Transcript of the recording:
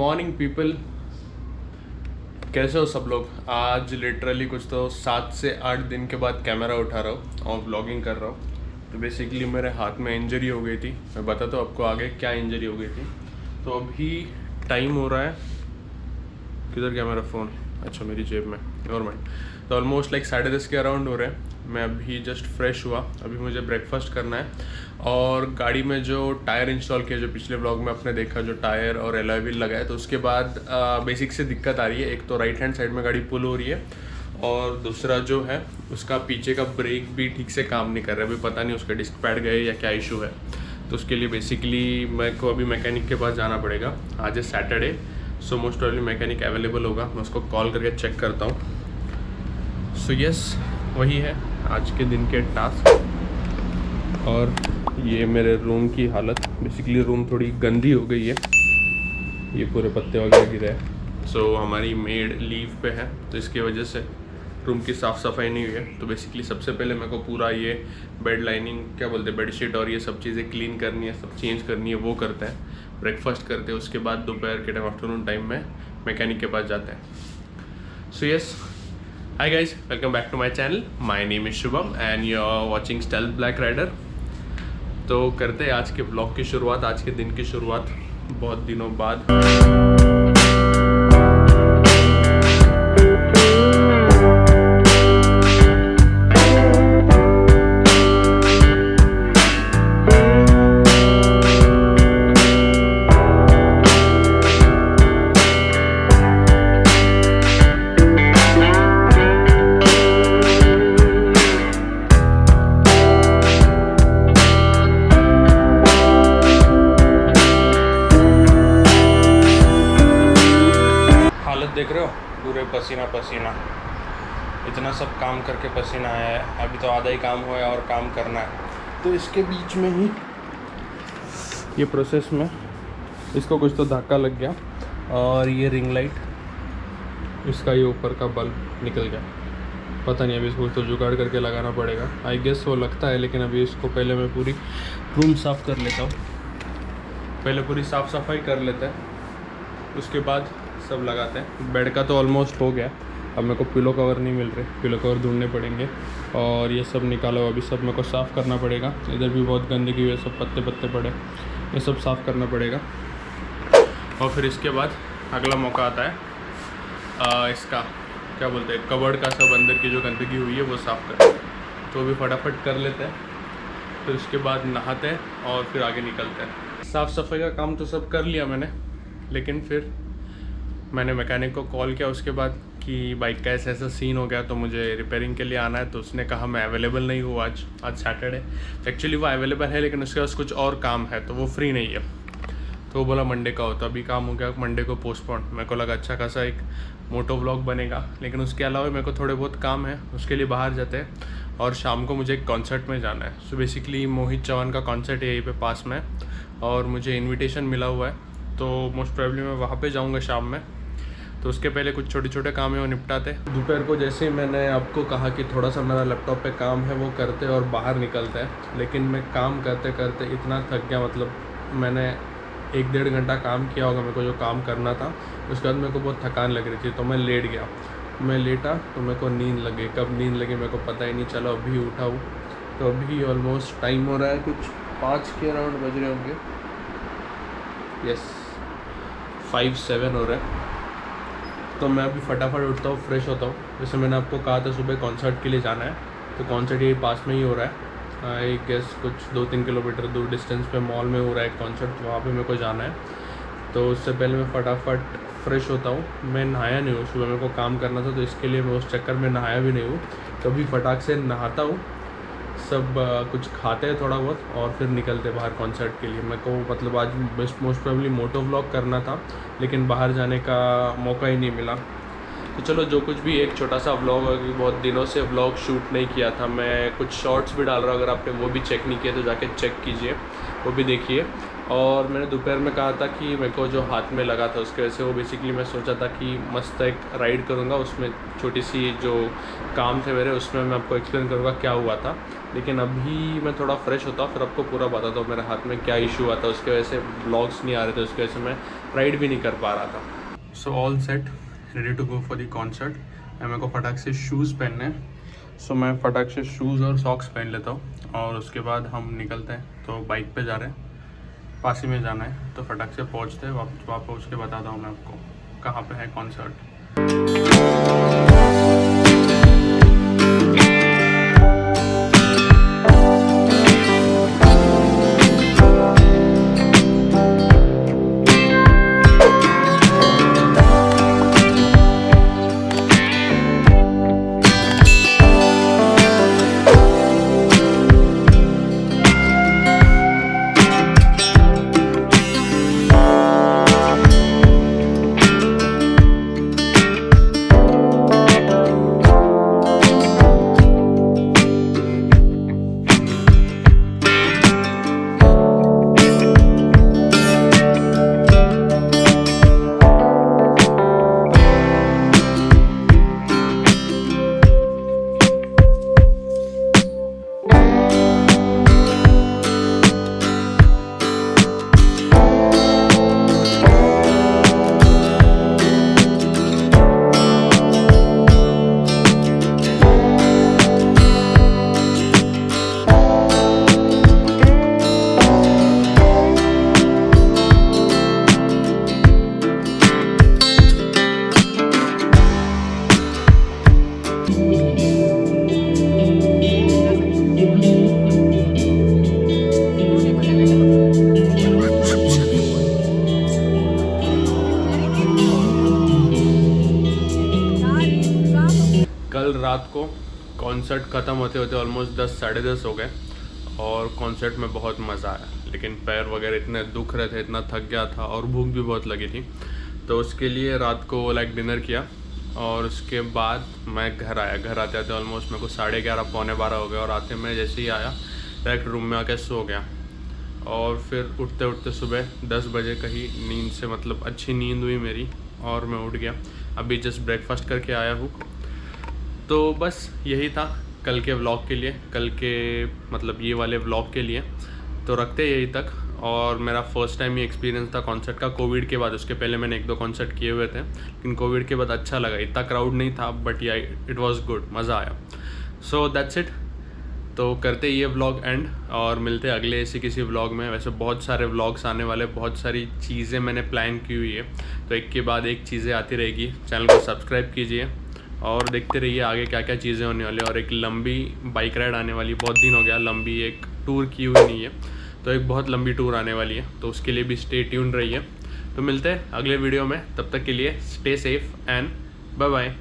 Morning people, कैसे हो सब लोग। आज लिटरली कुछ तो 7 से 8 दिन के बाद कैमरा उठा रहा हूँ और व्लॉगिंग कर रहा हूँ। तो बेसिकली मेरे हाथ में इंजरी हो गई थी। मैं बताता हूँ आपको आगे क्या इंजरी हो गई थी। तो अभी टाइम हो रहा है, किधर गया मेरा फ़ोन, अच्छा मेरी जेब में, नॉर्मल। तो ऑलमोस्ट लाइक 10:30 के अराउंड हो रहे हैं। मैं अभी जस्ट फ्रेश हुआ, अभी मुझे ब्रेकफास्ट करना है और गाड़ी में जो टायर इंस्टॉल किया, जो पिछले ब्लॉग में आपने देखा, जो टायर और एलॉय व्हील लगा है, तो उसके बाद बेसिक से दिक्कत आ रही है। एक तो राइट हैंड साइड में गाड़ी पुल हो रही है और दूसरा जो है उसका पीछे का ब्रेक भी ठीक से काम नहीं कर रहा है। अभी पता नहीं उसके डिस्क पैड गए या क्या इशू है। तो उसके लिए बेसिकली मेरे को अभी मैकेनिक के पास जाना पड़ेगा। आज है Saturday, so most probably mechanic available होगा। मैं उसको कॉल करके चेक करता हूँ। सो यस, वही है आज के दिन के टास्क। और ये मेरे रूम की हालत, बेसिकली रूम थोड़ी गंदी हो गई है, ये पूरे पत्ते वगैरह गिरे हैं। सो हमारी मेड लीव पे है, तो इसकी वजह से रूम की साफ़ सफाई नहीं हुई है। तो बेसिकली सबसे पहले मेरे को पूरा ये बेड लाइनिंग, क्या बोलते हैं, बेडशीट और ये सब चीज़ें क्लीन करनी है, सब चेंज करनी है, वो करते हैं। ब्रेकफास्ट करते हैं, उसके बाद दोपहर के टाइम, आफ्टरनून टाइम में मैकेनिक के पास जाते हैं। So yes, hi guys, welcome back to my channel. My name is Shubham and you are watching stealth black rider. तो करते हैं आज के ब्लॉग की शुरुआत, आज के दिन की शुरुआत बहुत दिनों बाद। देख रहे हो, पूरे पसीना पसीना, इतना सब काम करके पसीना आया है। अभी तो आधा ही काम हुआ है और काम करना है। तो इसके बीच में ही ये प्रोसेस में इसको कुछ तो धक्का लग गया और ये रिंग लाइट, इसका ये ऊपर का बल्ब निकल गया। पता नहीं, अभी इसको तो जुगाड़ करके लगाना पड़ेगा। आई गेस वो लगता है, लेकिन अभी इसको पहले मैं पूरी रूम साफ़ कर लेता हूँ। पहले पूरी साफ़ सफाई कर लेते हैं, उसके बाद सब लगाते हैं। बेड का तो ऑलमोस्ट हो गया। अब मेरे को पिलो कवर नहीं मिल रहे, पिलो कवर ढूंढने पड़ेंगे। और ये सब निकालो, अभी सब मेरे को साफ़ करना पड़ेगा। इधर भी बहुत गंदगी हुई है, सब पत्ते पत्ते पड़े, ये सब साफ़ करना पड़ेगा। और फिर इसके बाद अगला मौका आता है इसका, क्या बोलते हैं, कबर्ड का सब अंदर की जो गंदगी हुई है वो साफ़ करें। तो भी फटाफट कर लेते हैं, फिर उसके बाद नहाते हैं और फिर आगे निकलते हैं। साफ़ सफाई का काम तो सब कर लिया मैंने, लेकिन फिर मैंने मैकेनिक को कॉल किया उसके बाद कि बाइक का ऐसा सीन हो गया, तो मुझे रिपेयरिंग के लिए आना है। तो उसने कहा मैं अवेलेबल नहीं हूँ आज सैटरडे। एक्चुअली वो अवेलेबल है, लेकिन उसके पास कुछ और काम है, तो वो फ्री नहीं है। तो वो बोला मंडे का हो, तो अभी काम हो गया, मंडे को पोस्टपोन। मेरे को लगा अच्छा खासा एक मोटो व्लॉग बनेगा, लेकिन उसके अलावा मेरे को थोड़े बहुत काम है, उसके लिए बाहर जाते हैं। और शाम को मुझे एक कॉन्सर्ट में जाना है। सो बेसिकली मोहित चौहान का कॉन्सर्ट है यहीं पे पास में, और मुझे इन्विटेशन मिला हुआ है। तो मोस्ट प्रोबेबली मैं वहाँ पे जाऊँगा शाम में। तो उसके पहले कुछ छोटे छोटे काम है वो निपटाते। दोपहर को जैसे ही मैंने आपको कहा कि थोड़ा सा मेरा लैपटॉप पे काम है, वो करते और बाहर निकलते हैं। लेकिन मैं काम करते करते इतना थक गया, मतलब मैंने 1-1.5 घंटा काम किया होगा मेरे को जो काम करना था। उसके बाद मेरे को बहुत थकान लग रही थी, तो मैं लेट गया। मैं लेटा तो मेरे को नींद लगी, कब नींद लगी मेरे को पता ही नहीं चला। अभी उठा हूँ, तो अभी ऑलमोस्ट टाइम हो रहा है कुछ 5 के अराउंड बज रहे होंगे। यस, 5-7 हो रहा है। तो मैं अभी फटाफट उठता हूँ, फ्रेश होता हूँ। जैसे मैंने आपको कहा था सुबह कॉन्सर्ट के लिए जाना है, तो कॉन्सर्ट ये पास में ही हो रहा है। आई गेस कुछ 2-3 किलोमीटर दूर डिस्टेंस पे मॉल में हो रहा है कॉन्सर्ट, तो वहाँ पे मेरे को जाना है। तो उससे पहले मैं फटाफट फ्रेश होता हूँ। मैं नहाया नहीं हूँ, सुबह मेरे को काम करना था, तो इसके लिए मैं उस चक्कर में नहाया भी नहीं हूँ। तो अभी फटाक से नहाता हूँ, सब कुछ खाते हैं थोड़ा बहुत, और फिर निकलते बाहर कॉन्सर्ट के लिए। मेरे को मतलब आज मोस्ट प्रोबेबली मोटो व्लॉग करना था, लेकिन बाहर जाने का मौका ही नहीं मिला। तो चलो जो कुछ भी एक छोटा सा व्लॉग है, क्योंकि बहुत दिनों से व्लॉग शूट नहीं किया था। मैं कुछ शॉर्ट्स भी डाल रहा हूँ, अगर आपने वो भी चेक नहीं किए तो जाके चेक कीजिए, वो भी देखिए। और मैंने दोपहर में कहा था कि मेरे को जो हाथ में लगा था उसके वजह से वो बेसिकली मैं सोचा था कि मस्त एक राइड करूँगा, उसमें छोटी सी जो काम थे मेरे उसमें मैं आपको एक्सप्लेन करूँगा क्या हुआ था। लेकिन अभी मैं थोड़ा फ्रेश होता फिर आपको पूरा बताता हूँ मेरे हाथ में क्या इशू हुआ था, उसके वजह से व्लॉग्स नहीं आ रहे थे, उसकी वजह से मैं राइड भी नहीं कर पा रहा था। So all set, ready to go for the concert. मेरे को फटाक से शूज़ पहनने हैं, सो मैं फटाक से शूज़ और सॉक्स पहन लेता हूँ और उसके बाद हम निकलते हैं। तो बाइक पे जा रहे हैं, पास ही में जाना है, तो फटाक से पहुँचते हैं। वहाँ पहुँच के बताता हूँ मैं आपको कहाँ पे है कॉन्सर्ट। कल रात को कॉन्सर्ट ख़त्म होते होते ऑलमोस्ट 10 साढ़े 10 हो गए और कॉन्सर्ट में बहुत मज़ा आया, लेकिन पैर वगैरह इतने दुख रहे थे, इतना थक गया था और भूख भी बहुत लगी थी। तो उसके लिए रात को लाइक डिनर किया और उसके बाद मैं घर आया। घर आते आते ऑलमोस्ट मेरे को 11:30 पौने 12 हो गया और आते मैं जैसे ही आया डायरेक्ट रूम में आके सो गया। और फिर उठते उठते सुबह 10 बजे कहीं नींद से, मतलब अच्छी नींद हुई मेरी और मैं उठ गया। अभी जस्ट ब्रेकफास्ट करके आया हूँ। तो बस यही था कल के व्लॉग के लिए, कल के मतलब ये वाले व्लॉग के लिए। तो रखते यही तक। और मेरा फर्स्ट टाइम ये एक्सपीरियंस था कॉन्सर्ट का कोविड के बाद। उसके पहले मैंने 1-2 कॉन्सर्ट किए हुए थे, लेकिन कोविड के बाद अच्छा लगा। इतना क्राउड नहीं था बट या इट वाज गुड, मज़ा आया। So that's it. तो करते ये व्लॉग एंड और मिलते अगले ऐसे किसी व्लॉग में। वैसे बहुत सारे व्लॉग्स आने वाले, बहुत सारी चीज़ें मैंने प्लान की हुई है, तो एक के बाद एक चीज़ें आती रहेगी। चैनल को सब्सक्राइब कीजिए और देखते रहिए आगे क्या क्या चीज़ें होने वाली। और एक लंबी बाइक राइड आने वाली, बहुत दिन हो गया लंबी एक टूर की हुई नहीं है, तो एक बहुत लंबी टूर आने वाली है, तो उसके लिए भी स्टे ट्यून्ड रहिए। तो मिलते हैं अगले वीडियो में, तब तक के लिए stay safe and bye bye.